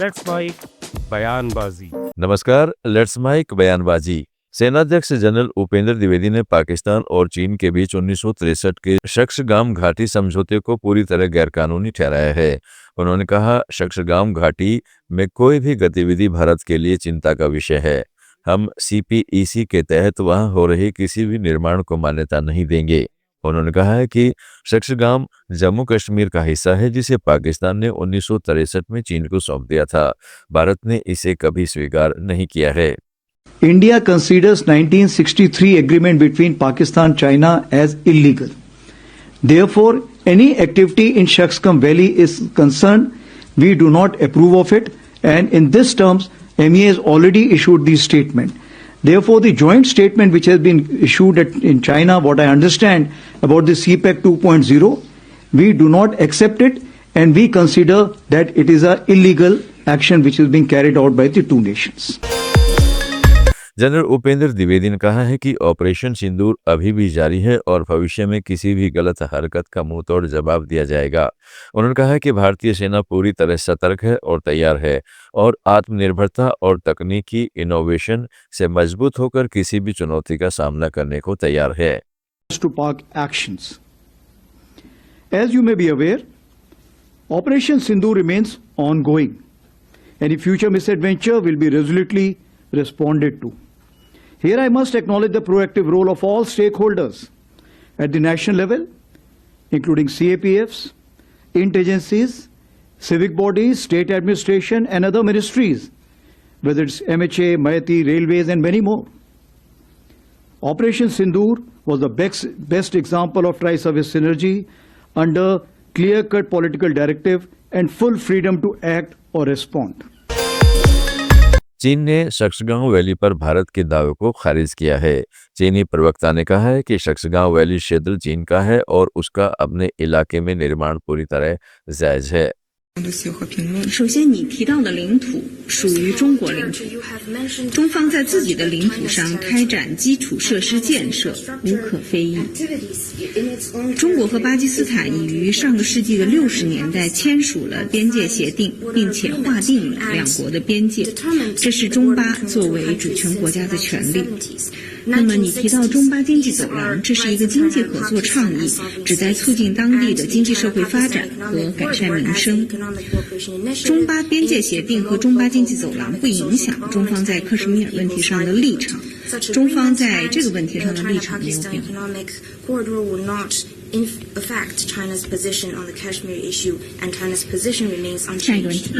Let's mic बयानबाजी। नमस्कार, let's mic बयानबाजी। सेनाध्यक्ष जनरल उपेंद्र द्विवेदी ने पाकिस्तान और चीन के बीच 1963 के शक्सगाम घाटी समझौते को पूरी तरह गैरकानूनी ठहराया है। उन्होंने कहा, शक्सगाम घाटी में कोई भी गतिविधि भारत के लिए चिंता का विषय है। हम CPEC के तहत वहां हो रही किसी भी निर्माण को मान्यता नहीं देंगे। उन्होंने कहा है कि शक्सगाम जम्मू कश्मीर का हिस्सा है, जिसे पाकिस्तान ने 1963 में चीन को सौंप दिया था। भारत ने इसे कभी स्वीकार नहीं किया है। India considers 1963 agreement between Pakistan and China as illegal. Therefore, any activity in Shaksgam Valley is concerned, we do not approve of it, and in this terms, MEA has already issued the statement. Therefore, the joint statement which has been issued in China, what I understand about the CPEC 2.0, we do not accept it, and we consider that it is an illegal action which is being carried out by the two nations. General Upendra Dwivedi ने कहा है कि operation सिंदूर अभी भी जारी है और भविष्य में किसी भी गलत हरकत का मुंहतोड़ जवाब दिया जाएगा। उन्होंने कहा कि भारतीय सेना पूरी तरह सतर्क है और तैयार है और आत्मनिर्भरता और तकनीकी इनोवेशन से मजबूत होकर किसी भी चुनौती का सामना करने को तैयार है। To Pak actions. As you may be aware, Operation Sindoor remains ongoing. Any future misadventure will be resolutely responded to. Here I must acknowledge the proactive role of all stakeholders at the national level, including CAPFs, agencies, civic bodies, state administration and other ministries, whether it's MHA, MAITI, railways and many more. Operation Sindoor was the best example of tri-service synergy under clear-cut political directive and full freedom to act or respond. चीन ने शक्सगांव valley पर भारत के दावे को खारिज किया है। चीनी प्रवक्ता ने कहा है कि शक्सगांव वैली क्षेत्र चीन का है और उसका अपने इलाके में निर्माण पूरी तरह जायज है। 首先，你提到的领土属于中国领土，中方在自己的领土上开展基础设施建设无可非议。中国和巴基斯坦已于上个世纪的60年代签署了边界协定，并且划定了两国的边界，这是中巴作为主权国家的权利。那么你提到中巴经济走廊，这是一个经济合作倡议，旨在促进当地的经济社会发展和改善民生。中巴边界协定和中巴经济走廊不影响中方在克什米尔问题上的立场，中方在这个问题上的立场没有变化。下一个问题。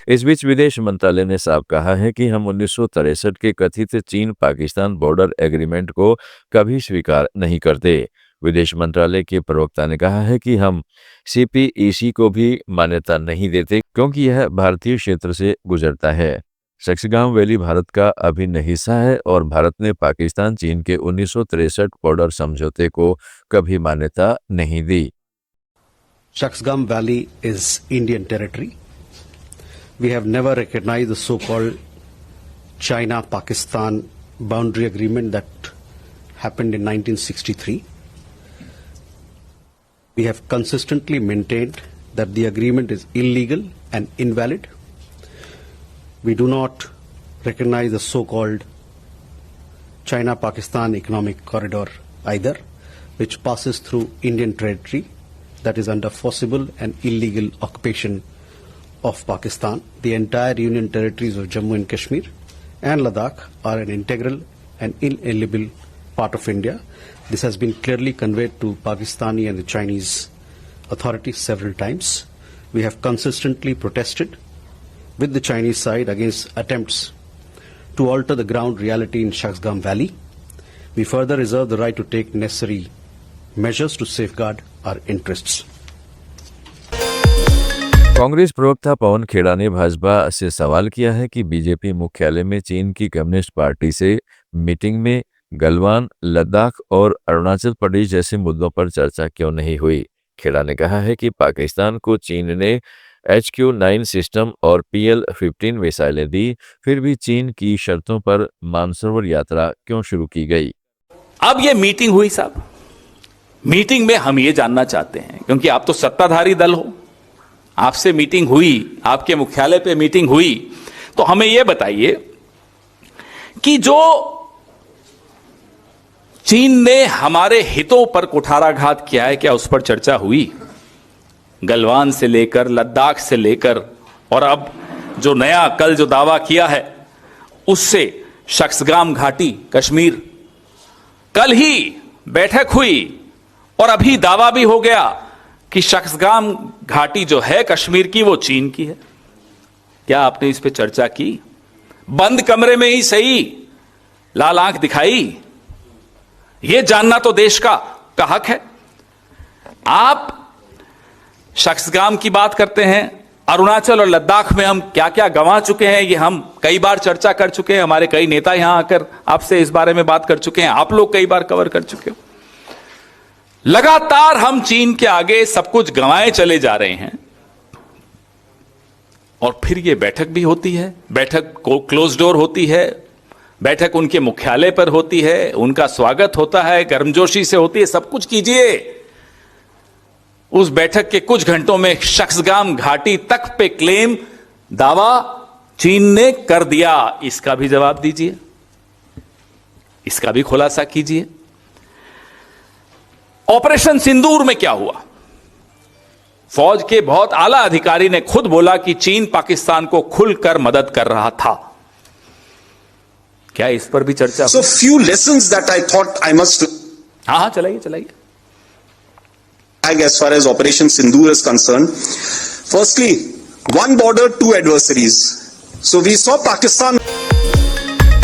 इस बीच विदेश मंत्रालय ने साफ कहा है कि हम 1963 के कथित चीन पाकिस्तान बॉर्डर एग्रीमेंट को कभी स्वीकार नहीं करते। विदेश मंत्रालय के प्रवक्ता ने कहा है कि हम CPEC को भी मान्यता नहीं देते क्योंकि यह भारतीय क्षेत्र से गुजरता है। शक्सगांव वैली भारत का अभिन्न हिस्सा है और भारत ने पाकिस्तान चीन के 1963 बॉर्डर समझौते को कभी मान्यता नहीं दी। Shaksgam Valley is Indian territory. We have never recognized the so-called China-Pakistan boundary agreement that happened in 1963. We have consistently maintained that the agreement is illegal and invalid. We do not recognize the so-called China-Pakistan economic corridor either, which passes through Indian territory that is under forcible and illegal occupation of Pakistan. The entire Union territories of Jammu and Kashmir and Ladakh are an integral and inalienable part of India. This has been clearly conveyed to Pakistani and the Chinese authorities several times. We have consistently protested with the Chinese side against attempts to alter the ground reality in Shaksgam Valley. We further reserve the right to take necessary measures to safeguard our interests. Congress प्रवक्ता पवन खेड़ा ने भाजपा से सवाल किया है कि BJP मुख्यालय में चीन की कम्युनिस्ट पार्टी से मीटिंग में गलवान, लद्दाख और अरुणाचल प्रदेश जैसे मुद्दों पर चर्चा क्यों नहीं हुई। खेड़ा ने कहा है कि पाकिस्तान को चीन ने HQ-9 सिस्टम और PL-15 मिसाइलें दी, फिर भी चीन की शर्तों पर मानसरोवर यात्रा क्यों शुरू की गई। अब ये मीटिंग हुई साहब, मीटिंग में हम ये जानना चाहते हैं, क्योंकि आप तो सत्ताधारी दल हो, आपसे मीटिंग हुई, आपके मुख्यालय पे मीटिंग हुई, तो हमें यह बताइए कि जो चीन ने हमारे हितों पर कुठाराघात किया है, क्या उस पर चर्चा हुई? गलवान से लेकर लद्दाख से लेकर और अब जो नया कल जो दावा किया है उससे शख्सगाम घाटी कश्मीर, कल ही बैठक हुई और अभी दावा भी हो गया कि शख्सगाम घाटी जो है कश्मीर की वो चीन की है। क्या आपने इस पे चर्चा की? बंद कमरे में ही सही, लाल आंख दिखाई? यह जानना तो देश का हक है। आप शख्सगाम की बात करते हैं, अरुणाचल और लद्दाख में हम क्या क्या गंवा चुके हैं ये हम कई बार चर्चा कर चुके हैं। हमारे कई नेता यहां आकर आपसे इस बारे में बात कर चुके हैं, आप लोग कई बार कवर कर चुके हो। लगातार हम चीन के आगे सब कुछ गंवाए चले जा रहे हैं और फिर ये बैठक भी होती है, बैठक को क्लोज डोर होती है, बैठक उनके मुख्यालय पर होती है, उनका स्वागत होता है, गर्मजोशी से होती है, सब कुछ कीजिए। उस बैठक के कुछ घंटों में शख्सगाम घाटी तक पे क्लेम दावा चीन ने कर दिया। इसका भी जवाब दीजिए, इसका भी खुलासा कीजिए। ऑपरेशन सिंदूर में क्या हुआ? फौज के बहुत आला अधिकारी ने खुद बोला कि चीन पाकिस्तान को खुलकर मदद कर रहा था। क्या इस पर भी चर्चा? So few lessons that I thought I must हाँ, चलाइए। as far as Operation Sindoor is concerned. Firstly, one border, two adversaries. So we saw Pakistan.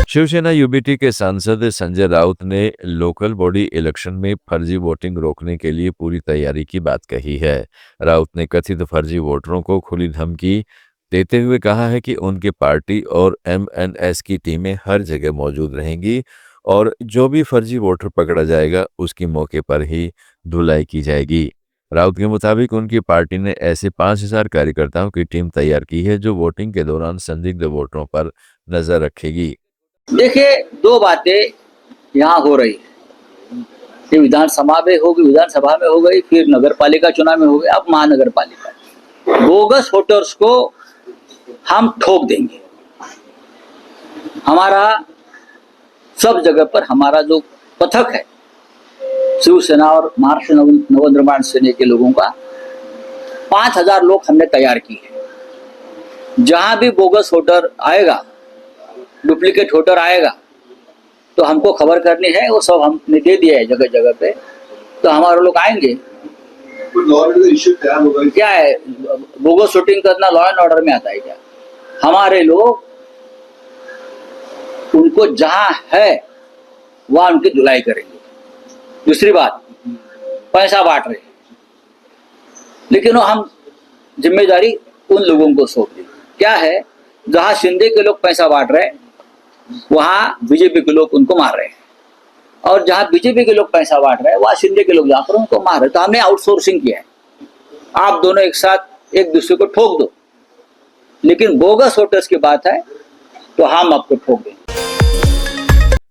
Shivsena UBT के सांसद संजय राउत ने लोकल बॉडी इलेक्शन में फर्जी वोटिंग रोकने के लिए पूरी तैयारी की बात कही है। राउत ने कथित फर्जी वोटरों को खुली धमकी देते हुए कहा है कि उनकी पार्टी और एमएनएस की टीमें हर जगह मौजूद रहेंगी और जो भी फर्जी वोटर पकड़ा जाएगा उसकी मौके पर ही धुलाई की जाएगी। राउत के मुताबिक उनकी पार्टी ने ऐसे 5000 कार्यकर्ताओं की टीम तैयार की है जो वोटिंग के दौरान संदिग्ध वोटरों पर नजर रखेगी। देखिए, दो बातें यहाँ हो रही है। ये विधानसभा में होगी, विधानसभा में हो गई, फिर नगर पालिका चुनाव में हो गई, अब महानगर पालिका। बोगस वोटर्स को हम ठोक देंगे। हमारा सब जगह पर हमारा जो पथक है शिवसेना और महाराष्ट्र नवनिर्माण सेना के लोगों का 5000 लोग हमने तैयार किए हैं। जहां भी बोगस वोटर आएगा, डुप्लीकेट वोटर आएगा, तो हमको खबर करनी है। वो सब हमने दे दिया है जगह जगह पे, तो हमारे लोग आएंगे। क्या है बोगस वोटिंग करना? लॉ एंड ऑर्डर में आता है क्या? हमारे लोग उनको जहां है वहां उनकी धुलाई करेंगे। दूसरी बात, पैसा बांट रहे, लेकिन वो हम जिम्मेदारी उन लोगों को सौंप दी। क्या है, जहां शिंदे के लोग पैसा बांट रहे वहां बीजेपी के लोग उनको मार रहे हैं, और जहां बीजेपी के लोग पैसा बांट रहे हैं वहां शिंदे के लोग जाकर उनको मार रहे। तो हमने आउटसोर्सिंग किया है। आप दोनों एक साथ एक दूसरे को ठोक दो, लेकिन बोगस वोटर्स की बात है तो हम आपको ठोक देंगे।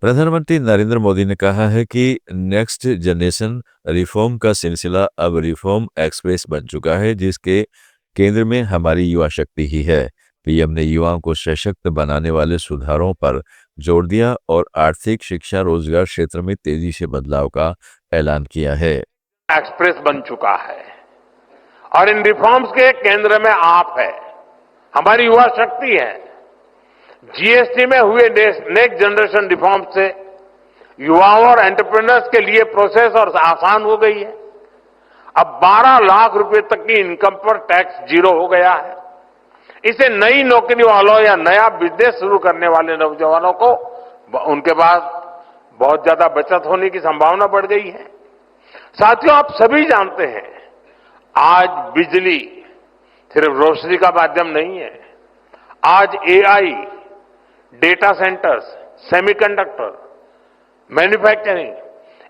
प्रधानमंत्री नरेंद्र मोदी ने कहा है कि नेक्स्ट जनरेशन रिफॉर्म का सिलसिला अब रिफॉर्म एक्सप्रेस बन चुका है, जिसके केंद्र में हमारी युवा शक्ति ही है। पीएम ने युवाओं को सशक्त बनाने वाले सुधारों पर जोर दिया और आर्थिक, शिक्षा, रोजगार क्षेत्र में तेजी से बदलाव का ऐलान किया है। एक्सप्रेस बन चुका है और इन रिफॉर्म्स के केंद्र में आप है, हमारी युवा शक्ति है। जीएसटी में हुए नेक्स्ट जनरेशन रिफॉर्म से युवाओं और एंटरप्रेन्योर्स के लिए प्रोसेस और आसान हो गई है। अब 12 लाख रुपए तक की इनकम पर टैक्स जीरो हो गया है। इसे नई नौकरी वालों या नया बिजनेस शुरू करने वाले नौजवानों को उनके पास बहुत ज्यादा बचत होने की संभावना बढ़ गई है। साथियों, आप सभी जानते हैं आज बिजली सिर्फ रोशनी का माध्यम नहीं है। आज AI, data centres, semiconductor, manufacturing,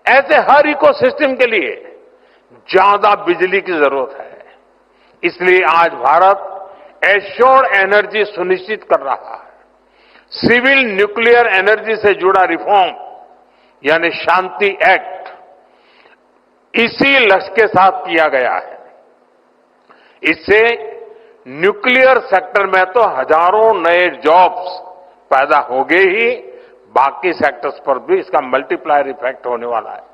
ऐसे हर इकोसिस्टम के लिए ज्यादा बिजली की जरूरत है। इसलिए आज भारत एश्योर्ड एनर्जी सुनिश्चित कर रहा है। सिविल न्यूक्लियर एनर्जी से जुड़ा रिफॉर्म यानी शांति एक्ट इसी लक्ष्य के साथ किया गया है। इससे न्यूक्लियर सेक्टर में तो हजारों नए जॉब्स पैदा होंगे ही, बाकी सेक्टर्स पर भी इसका मल्टीप्लायर इफेक्ट होने वाला है।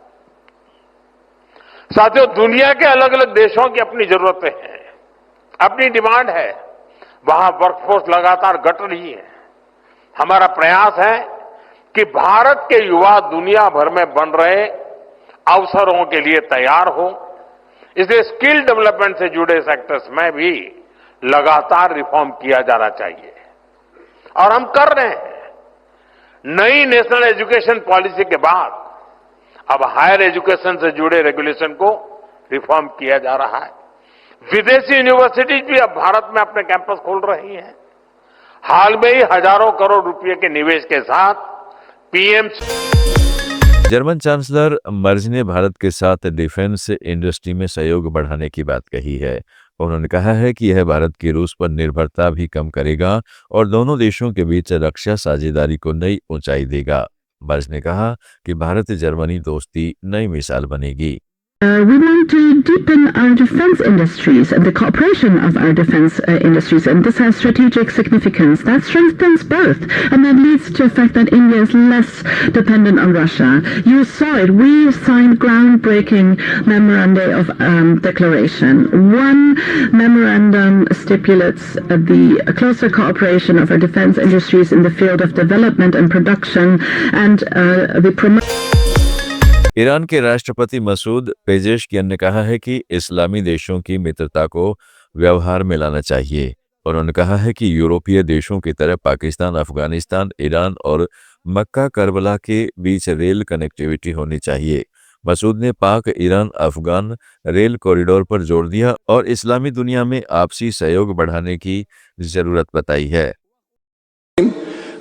साथियों, दुनिया के अलग अलग देशों की अपनी जरूरतें हैं, अपनी डिमांड है, वहां वर्कफोर्स लगातार घट रही है। हमारा प्रयास है कि भारत के युवा दुनिया भर में बन रहे अवसरों के लिए तैयार हो, इसलिए स्किल डेवलपमेंट से जुड़े सेक्टर्स में भी लगातार रिफॉर्म किया जाना चाहिए और हम कर रहे हैं। नई नेशनल एजुकेशन पॉलिसी के बाद अब हायर एजुकेशन से जुड़े रेगुलेशन को रिफॉर्म किया जा रहा है। विदेशी यूनिवर्सिटीज भी अब भारत में अपने कैंपस खोल रही हैं। हाल में ही हजारों करोड़ रुपए के निवेश के साथ पीएम। जर्मन चांसलर मर्ज ने भारत के साथ डिफेंस इंडस्ट्री में सहयोग बढ़ाने की बात कही है। उन्होंने कहा है कि यह भारत की रूस पर निर्भरता भी कम करेगा और दोनों देशों के बीच रक्षा साझेदारी को नई ऊंचाई देगा। मर्ज ने कहा कि भारत जर्मनी दोस्ती नई मिसाल बनेगी। We want to deepen our defense industries and the cooperation of our defense industries, and this has strategic significance. That strengthens both, and that leads to the fact that India is less dependent on Russia. You saw it. We signed groundbreaking memoranda of declaration. One memorandum stipulates the closer cooperation of our defense industries in the field of development and production, and the promotion. Iran के राष्ट्रपति Masoud Pezeshkian ने कहा है कि इस्लामी देशों की मित्रता को व्यवहार में लाना चाहिए। उन्होंने कहा है कि यूरोपीय देशों की तरह पाकिस्तान, अफगानिस्तान, ईरान और मक्का करबला के बीच रेल कनेक्टिविटी होनी चाहिए। मसूद ने पाक ईरान अफगान रेल कॉरिडोर पर जोर दिया और इस्लामी दुनिया में आपसी सहयोग बढ़ाने की जरूरत बताई है।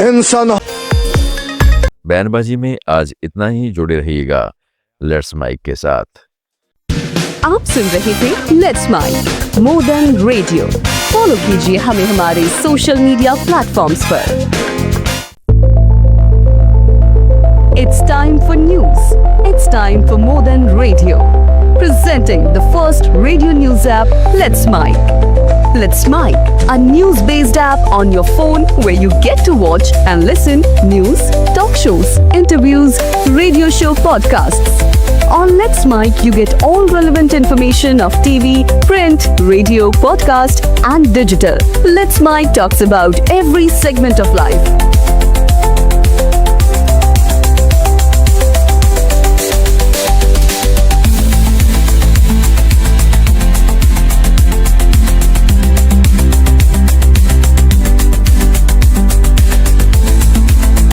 इंसान। बयानबाजी में आज इतना ही। जुड़े रहिएगा लेट्स माइक के साथ। आप सुन रहे थे let's mike more than radio. Follow कीजिए हमें हमारे सोशल मीडिया प्लेटफॉर्म्स पर। It's time for news. It's time for more than radio. Presenting the first radio news app, Let's Mic. Let's Mic, a news-based app on your phone where you get to watch and listen news, talk shows, interviews, radio show podcasts. On Let's Mic, you get all relevant information of TV, print, radio, podcast, and digital. Let's Mic talks about every segment of life.